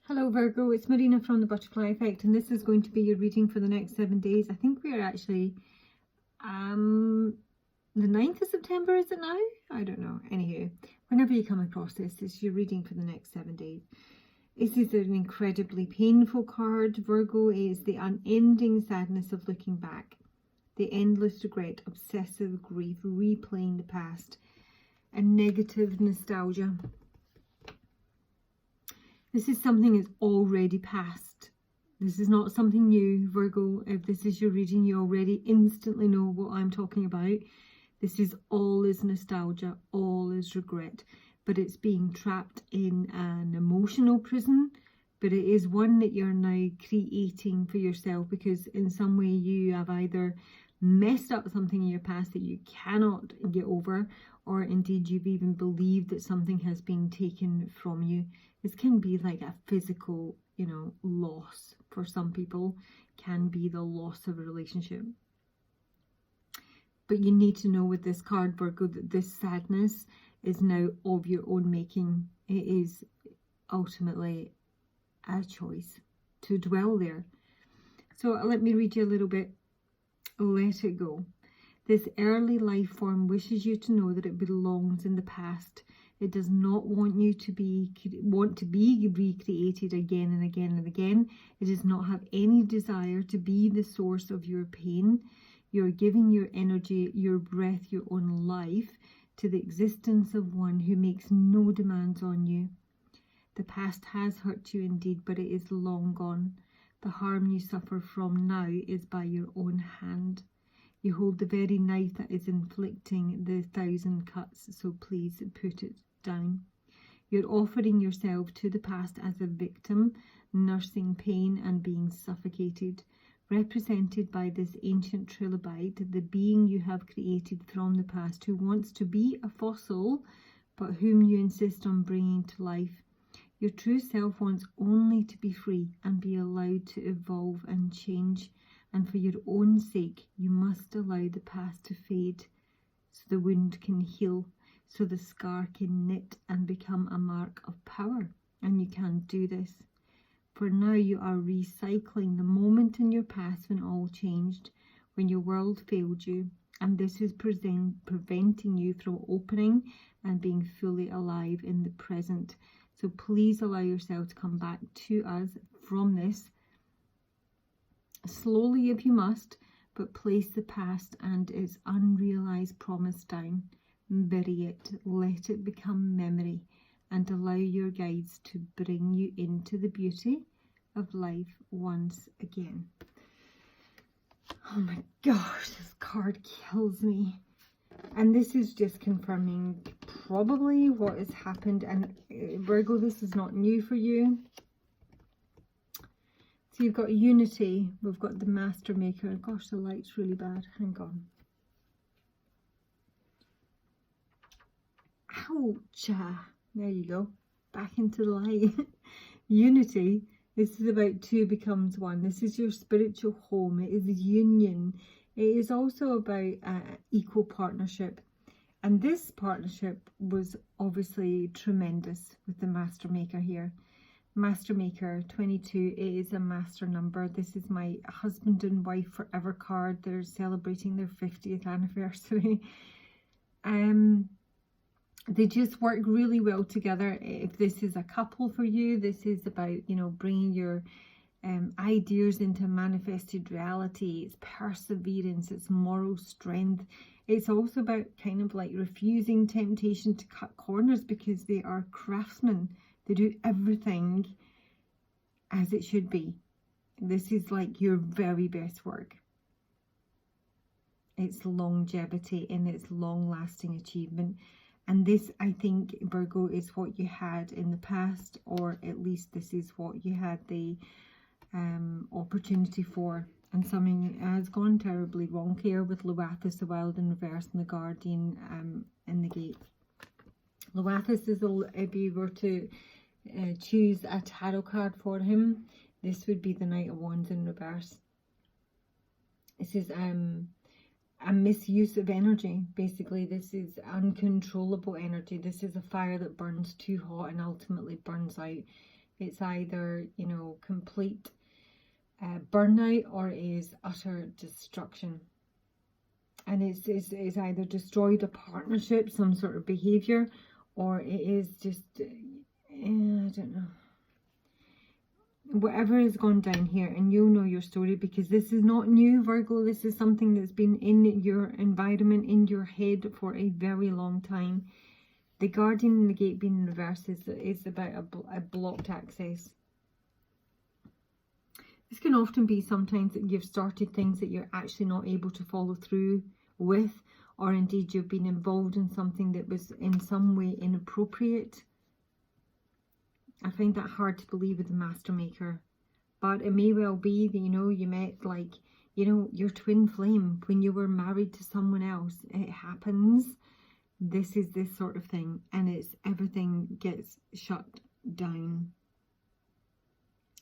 Hello Virgo, it's Marina from the Butterfly Effect, and this is going to be your reading for the next 7 days. I think we are actually the 9th of September, is it now? I don't know. Anywho, whenever you come across this, it's your reading for the next 7 days. This is an incredibly painful card. Virgo is the unending sadness of looking back, the endless regret, obsessive grief, replaying the past, and negative nostalgia. This is something that's already past. This is not something new, Virgo. If this is your reading, you already instantly know what I'm talking about. This is all is nostalgia, all is regret, but it's being trapped in an emotional prison, but it is one that you're now creating for yourself, because in some way you have either messed up something in your past that you cannot get over, or indeed you've even believed that something has been taken from you. This can be like a physical, loss for some people, can be the loss of a relationship. But you need to know with this card, Virgo, that this sadness is now of your own making. It is ultimately a choice to dwell there. So let me read you a little bit. Let it go. This early life form wishes you to know that it belongs in the past. It does not want you to be recreated again and again and again. It does not have any desire to be the source of your pain. You're giving your energy, your breath, your own life to the existence of one who makes no demands on you. The past has hurt you indeed, but it is long gone. The harm you suffer from now is by your own hand. You hold the very knife that is inflicting the 1,000 cuts, so please put it down. You're offering yourself to the past as a victim, nursing pain and being suffocated, represented by this ancient trilobite, the being you have created from the past, who wants to be a fossil, but whom you insist on bringing to life. Your true self wants only to be free and be allowed to evolve and change. And for your own sake, you must allow the past to fade so the wound can heal, so the scar can knit and become a mark of power. And you can do this. For now, you are recycling the moment in your past when all changed, when your world failed you. And this is preventing you from opening and being fully alive in the present. So please allow yourself to come back to us from this. Slowly if you must, but place the past and its unrealized promise down. Bury it, let it become memory, and allow your guides to bring you into the beauty of life once again. Oh my gosh, this card kills me. And this is just confirming probably what has happened. And Virgo, this is not new for you. So you've got unity, we've got the master maker. Gosh, the light's really bad. Hang on. Ouch. There you go. Back into the light. Unity. This is about two becomes one. This is your spiritual home. It is union. It is also about equal partnership. And this partnership was obviously tremendous with the master maker here. Master maker 22, it is a master number. This is my husband and wife forever card. They're celebrating their 50th anniversary. They just work really well together. If this is a couple for you, this is about, bringing your ideas into manifested reality. It's perseverance, it's moral strength. It's also about kind of like refusing temptation to cut corners, because they are craftsmen. They do everything as it should be. This is like your very best work. It's longevity and it's long-lasting achievement. And this, I think, Virgo, is what you had in the past, or at least this is what you had the opportunity for. And something has gone terribly wrong here with Loathis, the Wild in reverse, and the Guardian in the Gate. Loathis is, if you were to choose a tarot card for him, this would be the Knight of Wands in reverse. This is a misuse of energy. Basically, this is uncontrollable energy. This is a fire that burns too hot and ultimately burns out. It's either, you know, complete burnout, or it is utter destruction. And it's either destroyed a partnership, some sort of behavior, or it is just, I don't know. Whatever has gone down here, and you'll know your story, because this is not new, Virgo. This is something that's been in your environment, in your head for a very long time. The Guardian and the Gate being in reverse is about a blocked access. This can often be sometimes that you've started things that you're actually not able to follow through with, or indeed you've been involved in something that was in some way inappropriate. I find that hard to believe with the Master Maker, but it may well be that, you know, you met, like, you know, your twin flame when you were married to someone else. It happens. This is this sort of thing, and it's everything gets shut down,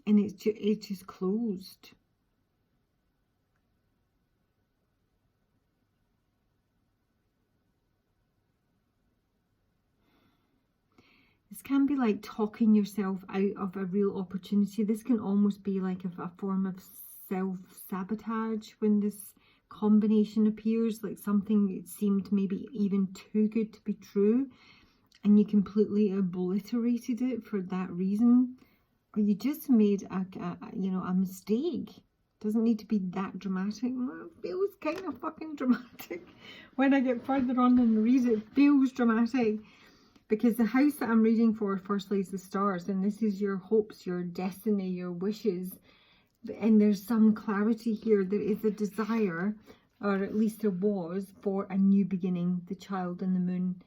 and it's just closed. This can be like talking yourself out of a real opportunity. This can almost be like a form of self-sabotage when this combination appears, like something that seemed maybe even too good to be true, and you completely obliterated it for that reason, or you just made a mistake. Doesn't need to be that dramatic. Well, it feels kind of fucking dramatic. When I get further on and read it, it feels dramatic. Because the house that I'm reading for firstly is the stars, and this is your hopes, your destiny, your wishes. And there's some clarity here. There is a desire, or at least there was, for a new beginning, the child and the moon.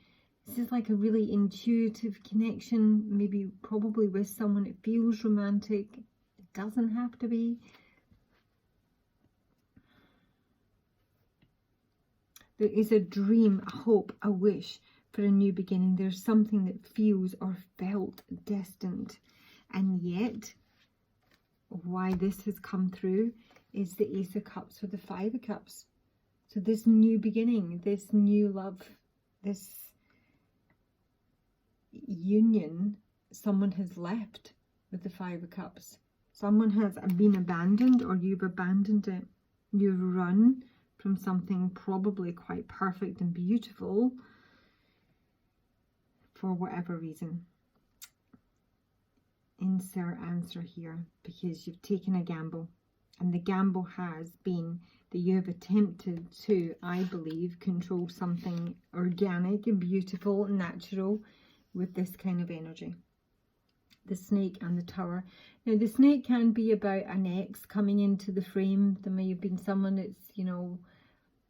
This is like a really intuitive connection, maybe probably with someone. It feels romantic. It doesn't have to be. There is a dream, a hope, a wish for a new beginning. There's something that feels or felt destined, and yet why this has come through is the Ace of Cups with the Five of Cups. So this new beginning, this new love, this union, someone has left with the Five of Cups. Someone has been abandoned, or you've abandoned it. You've run from something probably quite perfect and beautiful, for whatever reason. Insert answer here, because you've taken a gamble, and the gamble has been that you have attempted to, I believe, control something organic and beautiful and natural with this kind of energy. The Snake and the Tower. Now the Snake can be about an ex coming into the frame. There may have been someone that's, you know,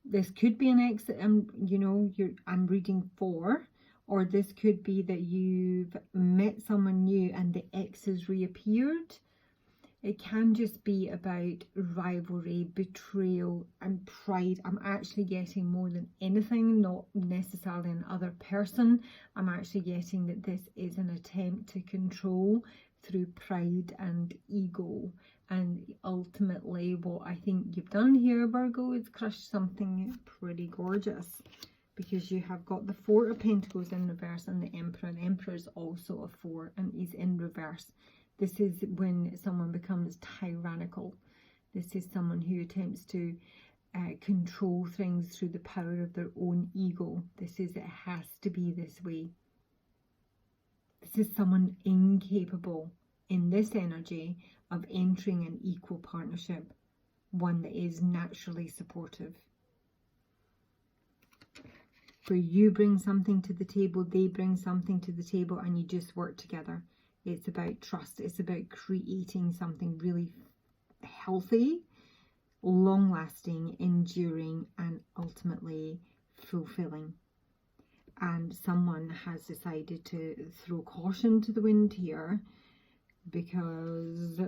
this could be an ex that I'm reading for. Or this could be that you've met someone new and the ex has reappeared. It can just be about rivalry, betrayal and pride. I'm actually getting more than anything, not necessarily an other person. I'm actually getting that this is an attempt to control through pride and ego. And ultimately what I think you've done here, Virgo, is crushed something pretty gorgeous. Because you have got the Four of Pentacles in reverse and the Emperor. The Emperor is also a 4 and is in reverse. This is when someone becomes tyrannical. This is someone who attempts to control things through the power of their own ego. This is, it has to be this way. This is someone incapable in this energy of entering an equal partnership. One that is naturally supportive. Where you bring something to the table, they bring something to the table, and you just work together. It's about trust. It's about creating something really healthy, long-lasting, enduring, and ultimately fulfilling. And someone has decided to throw caution to the wind here, because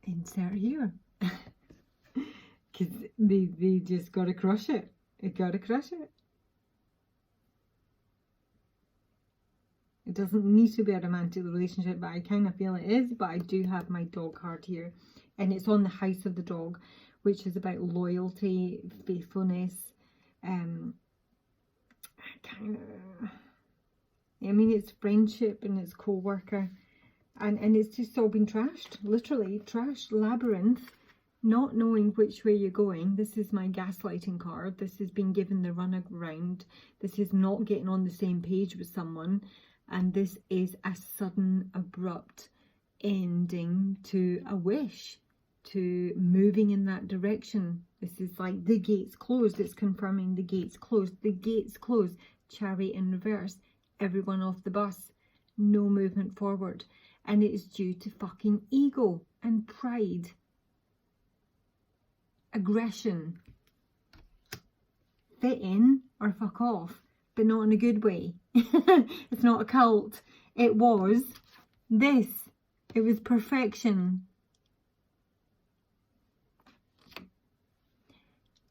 insert here. Because they just got to crush it. You gotta crush it. It doesn't need to be a romantic relationship, but I kind of feel it is. But I do have my dog card here, and it's on the House of the Dog, which is about loyalty, faithfulness, I mean, it's friendship and it's co-worker. And it's just all been trashed. Literally trashed. Labyrinth. Not knowing which way you're going. This is my gaslighting card. This has been given the runaround. This is not getting on the same page with someone. And this is a sudden, abrupt ending to a wish, to moving in that direction. This is like the gates closed. It's confirming the gates closed. The gates closed. Chariot in reverse. Everyone off the bus. No movement forward. And it is due to fucking ego and pride. Aggression. Fit in or fuck off, but not in a good way. It's not a cult. It was this. It was perfection. I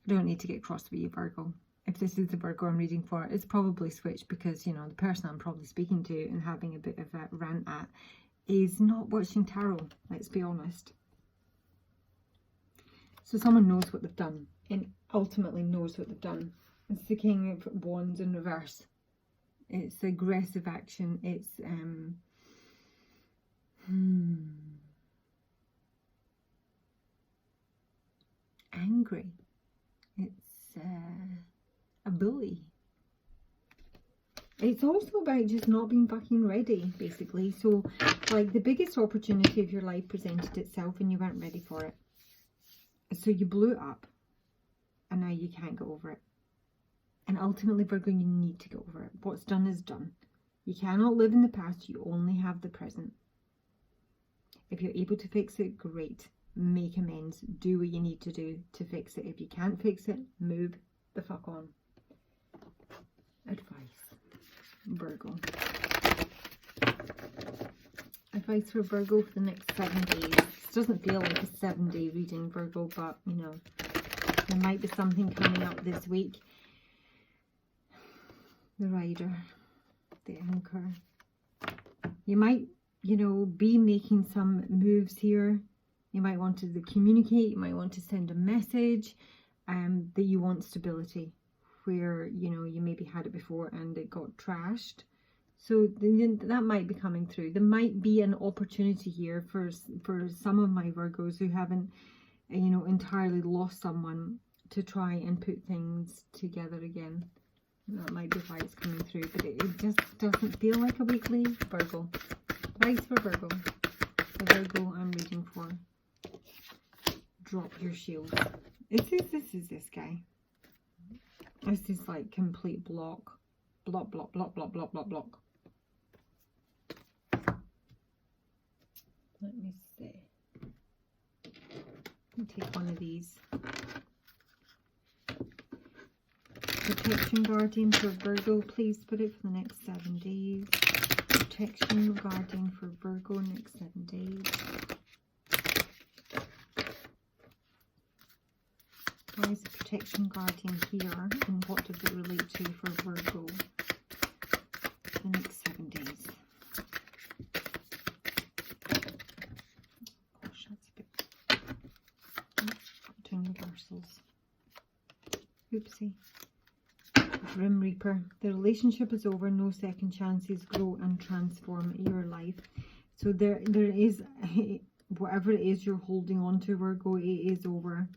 don't need to get cross with you, Virgo. If this is the Virgo I'm reading for, it's probably switched because, you know, the person I'm probably speaking to and having a bit of a rant at is not watching tarot, let's be honest. So someone knows what they've done and ultimately knows what they've done. It's the King of Wands in reverse. It's aggressive action. It's angry. It's a bully. It's also about just not being fucking ready, basically. So, like, the biggest opportunity of your life presented itself and you weren't ready for it. So you blew it up. And now you can't get over it. And ultimately, Virgo, you need to get over it. What's done is done. You cannot live in the past. You only have the present. If you're able to fix it, great. Make amends. Do what you need to do to fix it. If you can't fix it, move the fuck on. Advice. Virgo. Advice for Virgo for the next 7 days. This doesn't feel like a 7-day reading, Virgo, but, you know, there might be something coming up this week. The Rider. The Anchor. You might, you know, be making some moves here. You might want to communicate. You might want to send a message that you want stability. Where, you know, you maybe had it before and it got trashed. So that might be coming through. There might be an opportunity here for some of my Virgos who haven't, you know, entirely lost someone to try and put things together again. That might be why it's coming through, but it just doesn't feel like a weekly Virgo. Advice for Virgo. The Virgo I'm reading for. Drop your shield. This is this guy. This is like complete block. Block, block, block, block, block, block, block. Let me see. Let me take one of these. Protection Guardian for Virgo, please put it for the next 7 days. Protection Guardian for Virgo, next 7 days. Why is the Protection Guardian here, and what does it relate to for Virgo for the next 7 days? Gosh, that's a bit... Doing reversals. Oopsie. Grim Reaper. The relationship is over. No second chances. Grow and transform your life. So there is, whatever it is you're holding on to, Virgo, it is over.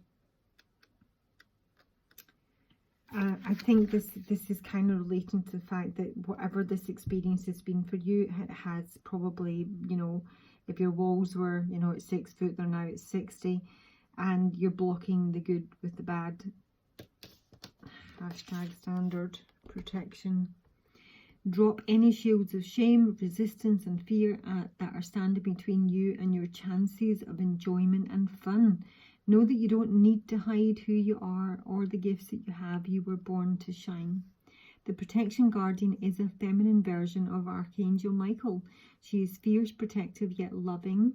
I think this is kind of relating to the fact that whatever this experience has been for you, it has probably, you know, if your walls were, you know, at 6 foot, they're now at 60, and you're blocking the good with the bad. Hashtag standard protection. Drop any shields of shame, resistance and fear that are standing between you and your chances of enjoyment and fun. Know that you don't need to hide who you are or the gifts that you have. You were born to shine. The Protection Guardian is a feminine version of Archangel Michael. She is fierce, protective, yet loving,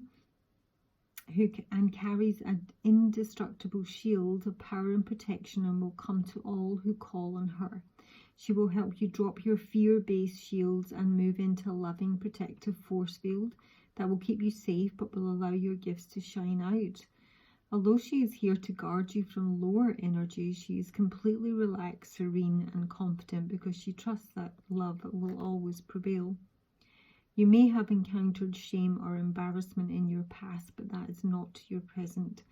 and carries an indestructible shield of power and protection, and will come to all who call on her. She will help you drop your fear-based shields and move into a loving, protective force field that will keep you safe but will allow your gifts to shine out. Although she is here to guard you from lower energies, she is completely relaxed, serene and confident because she trusts that love will always prevail. You may have encountered shame or embarrassment in your past, but that is not your present.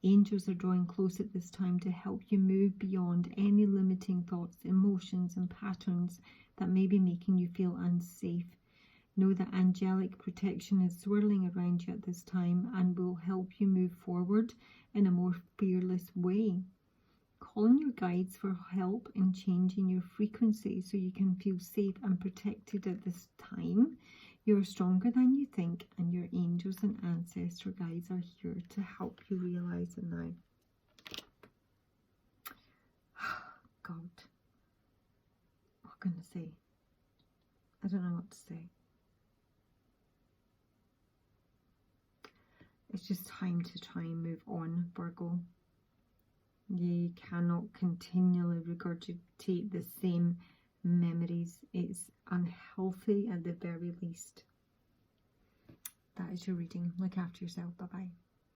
Angels are drawing close at this time to help you move beyond any limiting thoughts, emotions and patterns that may be making you feel unsafe. Know that angelic protection is swirling around you at this time and will help you move forward in a more fearless way. Call on your guides for help in changing your frequency so you can feel safe and protected at this time. You're stronger than you think, and your angels and ancestor guides are here to help you realize it now. God, what can I say? I don't know what to say. It's just time to try and move on, Virgo. You cannot continually regurgitate the same memories. It's unhealthy at the very least. That is your reading. Look after yourself. Bye-bye.